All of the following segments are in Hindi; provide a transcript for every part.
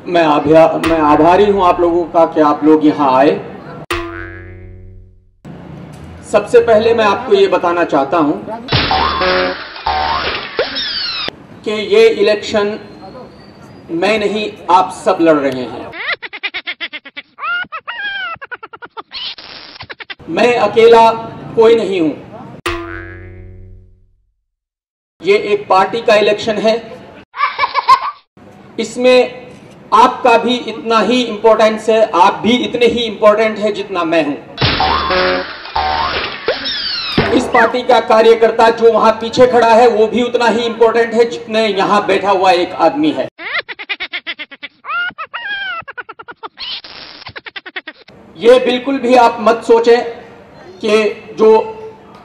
मैं आभारी हूं आप लोगों का कि आप लोग यहां आए। सबसे पहले मैं आपको ये बताना चाहता हूं कि ये इलेक्शन मैं नहीं, आप सब लड़ रहे हैं। मैं अकेला कोई नहीं हूं। ये एक पार्टी का इलेक्शन है। इसमें आपका भी इतना ही इंपॉर्टेंस है, आप भी इतने ही इंपॉर्टेंट है जितना मैं हूं। इस पार्टी का कार्यकर्ता जो वहां पीछे खड़ा है वो भी उतना ही इंपॉर्टेंट है जितने यहां बैठा हुआ एक आदमी है। ये बिल्कुल भी आप मत सोचें कि जो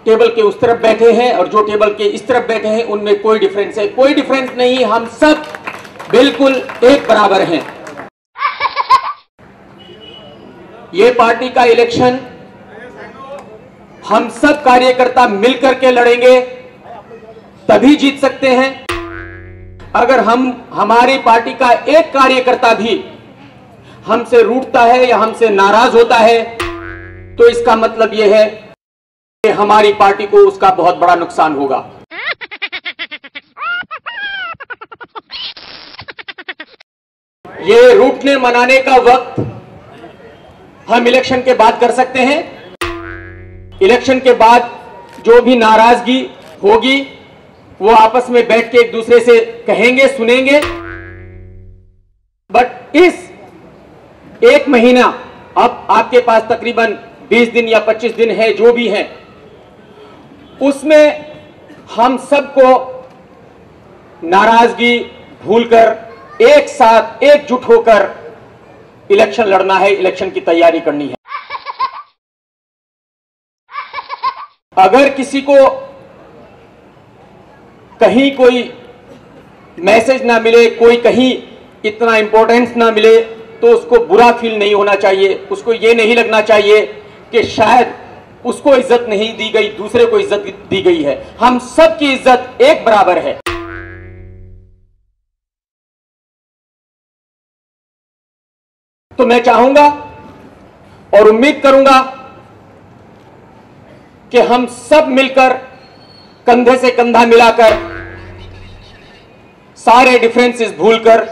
टेबल के उस तरफ बैठे हैं और जो टेबल के इस तरफ बैठे हैं उनमें कोई डिफरेंस है। कोई डिफरेंस नहीं, हम सब बिल्कुल एक बराबर हैं। ये पार्टी का इलेक्शन हम सब कार्यकर्ता मिलकर के लड़ेंगे तभी जीत सकते हैं। अगर हमारी पार्टी का एक कार्यकर्ता भी हमसे रूठता है या हमसे नाराज होता है तो इसका मतलब यह है कि हमारी पार्टी को उसका बहुत बड़ा नुकसान होगा। ये रूठने मनाने का वक्त हम इलेक्शन के बाद कर सकते हैं। इलेक्शन के बाद जो भी नाराजगी होगी वो आपस में बैठ के एक दूसरे से कहेंगे, सुनेंगे। बट इस एक महीना, अब आपके पास तकरीबन 20 दिन या 25 दिन है, जो भी है, उसमें हम सबको नाराजगी भूलकर एक साथ एकजुट होकर इलेक्शन लड़ना है, इलेक्शन की तैयारी करनी है। अगर किसी को कहीं कोई मैसेज ना मिले, कोई कहीं इतना इंपॉर्टेंस ना मिले तो उसको बुरा फील नहीं होना चाहिए। उसको ये नहीं लगना चाहिए कि शायद उसको इज्जत नहीं दी गई, दूसरे को इज्जत दी गई है। हम सब की इज्जत एक बराबर है। तो मैं चाहूंगा और उम्मीद करूंगा कि हम सब मिलकर कंधे से कंधा मिलाकर, सारे डिफरेंसेस भूलकर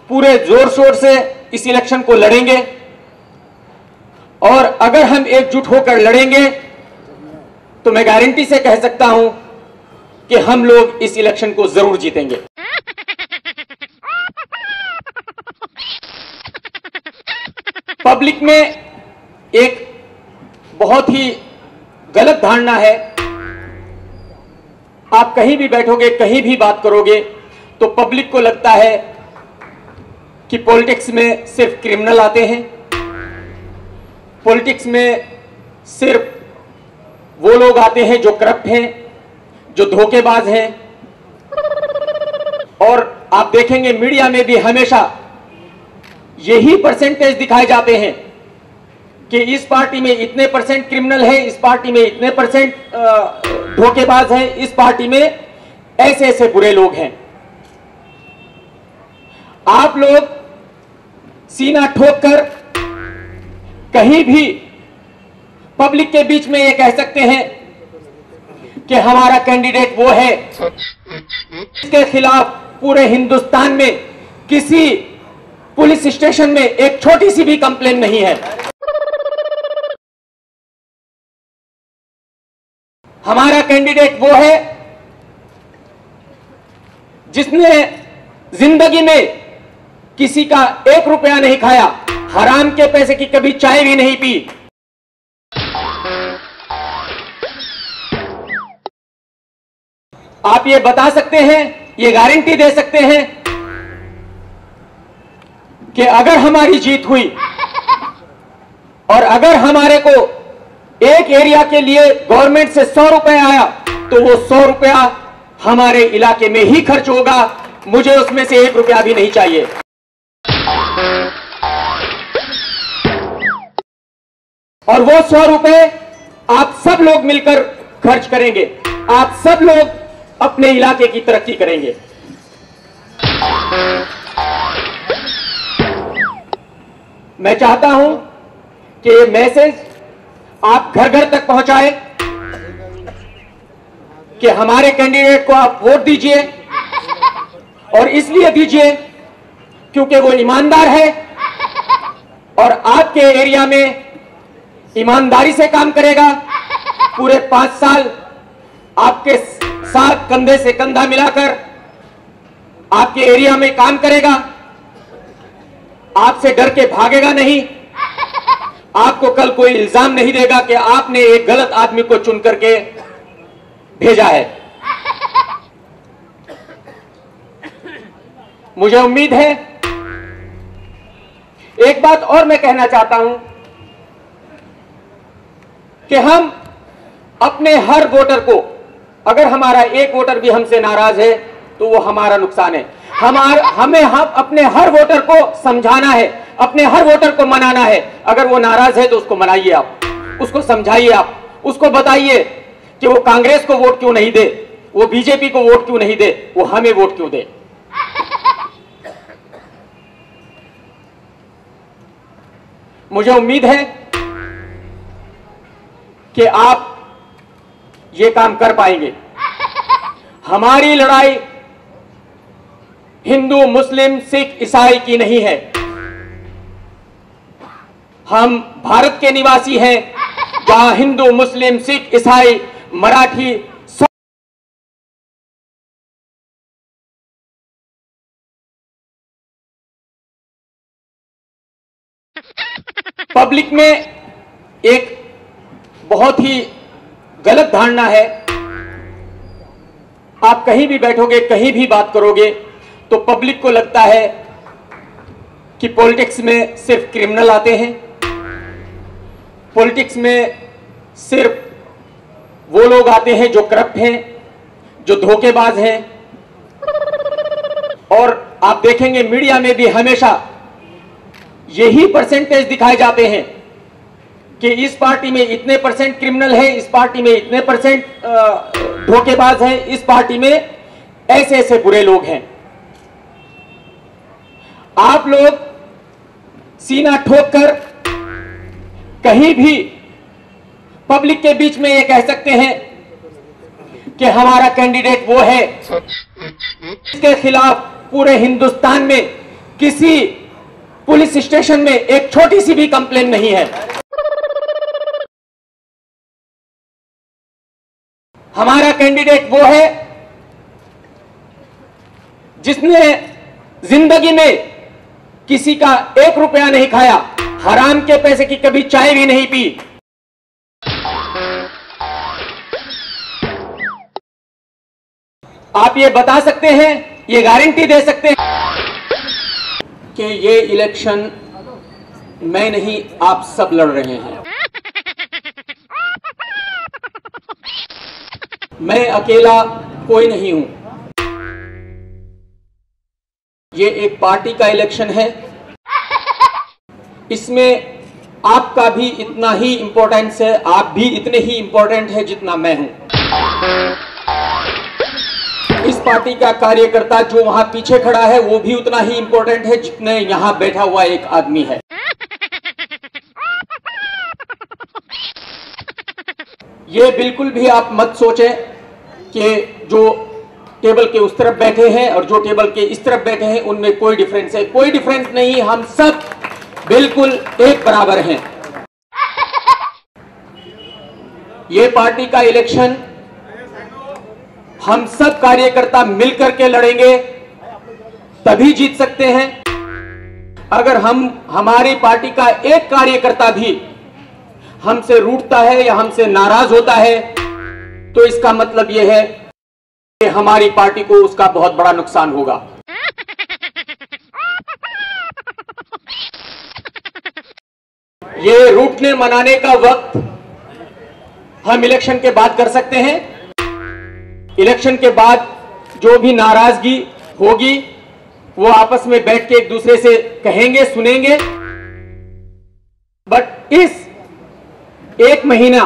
पूरे जोर शोर से इस इलेक्शन को लड़ेंगे। और अगर हम एकजुट होकर लड़ेंगे तो मैं गारंटी से कह सकता हूं कि हम लोग इस इलेक्शन को जरूर जीतेंगे। पब्लिक में एक बहुत ही गलत धारणा है। आप कहीं भी बैठोगे, कहीं भी बात करोगे तो पब्लिक को लगता है कि पॉलिटिक्स में सिर्फ क्रिमिनल आते हैं, पॉलिटिक्स में सिर्फ वो लोग आते हैं जो करप्ट हैं, जो धोखेबाज हैं। और आप देखेंगे मीडिया में भी हमेशा यही परसेंटेज दिखाए जाते हैं कि इस पार्टी में इतने परसेंट क्रिमिनल है, इस पार्टी में इतने परसेंट धोखेबाज हैं, इस पार्टी में ऐसे ऐसे बुरे लोग हैं। आप लोग सीना ठोक कर कहीं भी पब्लिक के बीच में ये कह सकते हैं कि हमारा कैंडिडेट वो है। इसके खिलाफ पूरे हिंदुस्तान में किसी पुलिस स्टेशन में एक छोटी सी भी कंप्लेन नहीं है। हमारा कैंडिडेट वो है जिसने जिंदगी में किसी का 1 रुपया नहीं खाया, हराम के पैसे की कभी चाय भी नहीं पी। आप ये बता सकते हैं, ये गारंटी दे सकते हैं कि अगर हमारी जीत हुई और अगर हमारे को एक एरिया के लिए गवर्नमेंट से 100 रुपए आया तो वो 100 रुपया हमारे इलाके में ही खर्च होगा। मुझे उसमें से 1 रुपया भी नहीं चाहिए। और वो 100 रुपए आप सब लोग मिलकर खर्च करेंगे, आप सब लोग अपने इलाके की तरक्की करेंगे। मैं चाहता हूं कि ये मैसेज आप घर घर तक पहुंचाएं कि हमारे कैंडिडेट को आप वोट दीजिए, और इसलिए दीजिए क्योंकि वो ईमानदार है और आपके एरिया में ईमानदारी से काम करेगा। पूरे 5 साल आपके साथ कंधे से कंधा मिलाकर आपके एरिया में काम करेगा, आपसे डर के भागेगा नहीं, आपको कल कोई इल्जाम नहीं देगा कि आपने एक गलत आदमी को चुन करके भेजा है। मुझे उम्मीद है, एक बात और मैं कहना चाहता हूं कि हम अपने हर वोटर को, अगर हमारा एक वोटर भी हमसे नाराज है तो वो हमारा नुकसान है। हमें अपने हर वोटर को समझाना है, अपने हर वोटर को मनाना है। अगर वो नाराज है तो उसको मनाइए, आप उसको समझाइए, आप उसको बताइए कि वो कांग्रेस को वोट क्यों नहीं दे, वो बीजेपी को वोट क्यों नहीं दे, वो हमें वोट क्यों दे। मुझे उम्मीद है कि आप ये काम कर पाएंगे। हमारी लड़ाई हिंदू, मुस्लिम, सिख, ईसाई की नहीं है। हम भारत के निवासी हैं, जहां हिंदू, मुस्लिम, सिख, ईसाई, मराठी पब्लिक में एक बहुत ही गलत धारणा है। आप कहीं भी बैठोगे, कहीं भी बात करोगे तो पब्लिक को लगता है कि पॉलिटिक्स में सिर्फ क्रिमिनल आते हैं, पॉलिटिक्स में सिर्फ वो लोग आते हैं जो करप्ट हैं, जो धोखेबाज हैं। और आप देखेंगे मीडिया में भी हमेशा यही परसेंटेज दिखाए जाते हैं कि इस पार्टी में इतने परसेंट क्रिमिनल है, इस पार्टी में इतने परसेंट धोखेबाज हैं, इस पार्टी में ऐसे ऐसे बुरे लोग हैं। आप लोग सीना ठोक कर कहीं भी पब्लिक के बीच में ये कह सकते हैं कि हमारा कैंडिडेट वो है। इसके खिलाफ पूरे हिंदुस्तान में किसी पुलिस स्टेशन में एक छोटी सी भी कंप्लेन नहीं है। हमारा कैंडिडेट वो है जिसने जिंदगी में किसी का 1 रुपया नहीं खाया, हराम के पैसे की कभी चाय भी नहीं पी। आप ये बता सकते हैं, ये गारंटी दे सकते हैं कि ये इलेक्शन मैं नहीं, आप सब लड़ रहे हैं। मैं अकेला कोई नहीं हूं। ये एक पार्टी का इलेक्शन है। इसमें आपका भी इतना ही इंपॉर्टेंस है, आप भी इतने ही इंपॉर्टेंट है जितना मैं हूं। इस पार्टी का कार्यकर्ता जो वहां पीछे खड़ा है वो भी उतना ही इंपॉर्टेंट है जितने यहां बैठा हुआ एक आदमी है। ये बिल्कुल भी आप मत सोचें कि जो टेबल के उस तरफ बैठे हैं और जो टेबल के इस तरफ बैठे हैं उनमें कोई डिफरेंस है। कोई डिफरेंस नहीं, हम सब बिल्कुल एक बराबर हैं। ये पार्टी का इलेक्शन हम सब कार्यकर्ता मिलकर के लड़ेंगे तभी जीत सकते हैं। अगर हमारी पार्टी का एक कार्यकर्ता भी हमसे रूठता है या हमसे नाराज होता है तो इसका मतलब यह है कि हमारी पार्टी को उसका बहुत बड़ा नुकसान होगा। ये रूठने मनाने का वक्त हम इलेक्शन के बाद कर सकते हैं। इलेक्शन के बाद जो भी नाराजगी होगी वो आपस में बैठ के एक दूसरे से कहेंगे, सुनेंगे। बट इस 1 महीना,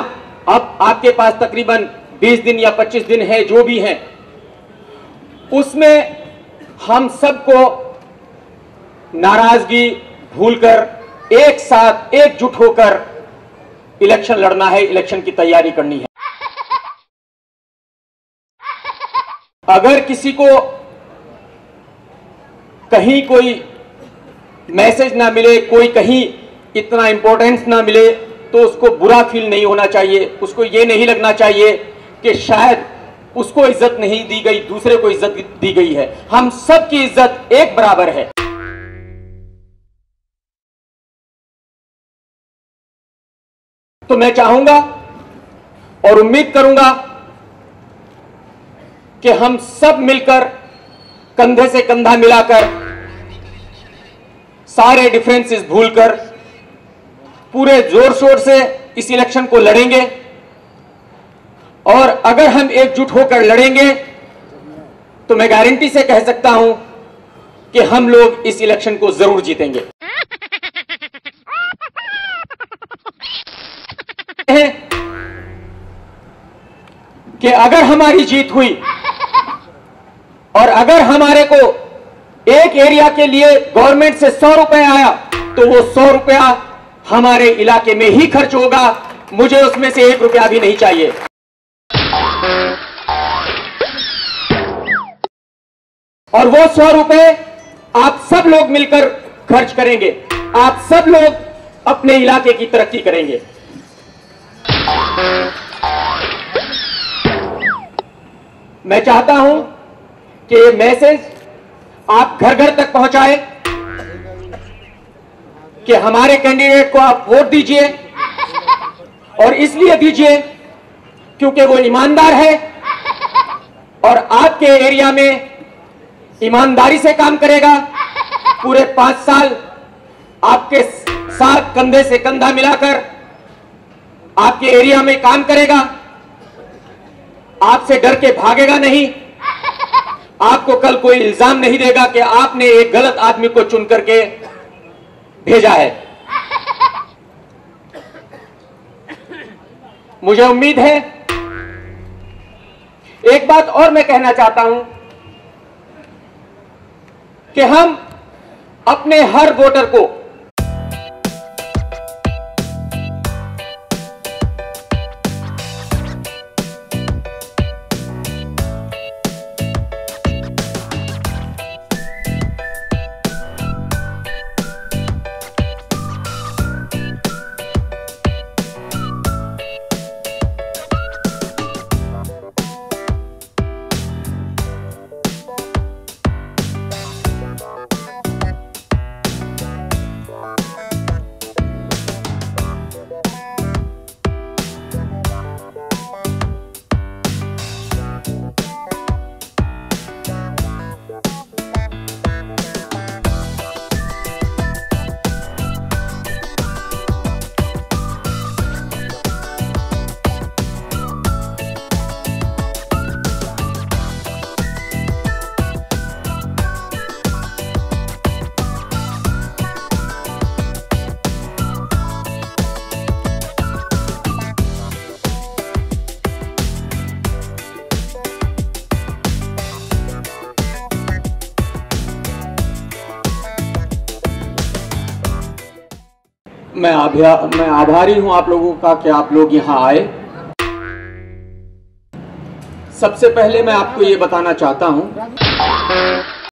अब आपके पास तकरीबन 20 दिन या 25 दिन है, जो भी है, उसमें हम सबको नाराजगी भूलकर एक साथ एकजुट होकर इलेक्शन लड़ना है, इलेक्शन की तैयारी करनी है। अगर किसी को कहीं कोई मैसेज ना मिले, कोई कहीं इतना इंपॉर्टेंस ना मिले, तो उसको बुरा फील नहीं होना चाहिए। उसको यह नहीं लगना चाहिए कि शायद उसको इज्जत नहीं दी गई, दूसरे को इज्जत दी गई है। हम सबकी इज्जत एक बराबर है। तो मैं चाहूंगा और उम्मीद करूंगा कि हम सब मिलकर कंधे से कंधा मिलाकर, सारे डिफरेंसेस भूलकर पूरे जोर शोर से इस इलेक्शन को लड़ेंगे। और अगर हम एकजुट होकर लड़ेंगे तो मैं गारंटी से कह सकता हूं कि हम लोग इस इलेक्शन को जरूर जीतेंगे। कि अगर हमारी जीत हुई और अगर हमारे को एक एरिया के लिए गवर्नमेंट से 100 रुपए आया, तो वो 100 रुपया हमारे इलाके में ही खर्च होगा। मुझे उसमें से 1 रुपया भी नहीं चाहिए। और वो 100 रुपए आप सब लोग मिलकर खर्च करेंगे। आप सब लोग अपने इलाके की तरक्की करेंगे। मैं चाहता हूं कि ये मैसेज आप घर घर तक पहुंचाएं कि हमारे कैंडिडेट को आप वोट दीजिए, और इसलिए दीजिए क्योंकि वो ईमानदार है और आपके एरिया में ईमानदारी से काम करेगा। पूरे 5 साल आपके साथ कंधे से कंधा मिलाकर आपके एरिया में काम करेगा। आपसे डर के भागेगा नहीं। आपको कल कोई इल्जाम नहीं देगा कि आपने एक गलत आदमी को चुन करके भेजा है। मुझे उम्मीद है, एक बात और मैं कहना चाहता हूं कि हम अपने हर वोटर को मैं आभारी हूं आप लोगों का कि आप लोग यहां आए। सबसे पहले मैं आपको ये बताना चाहता हूं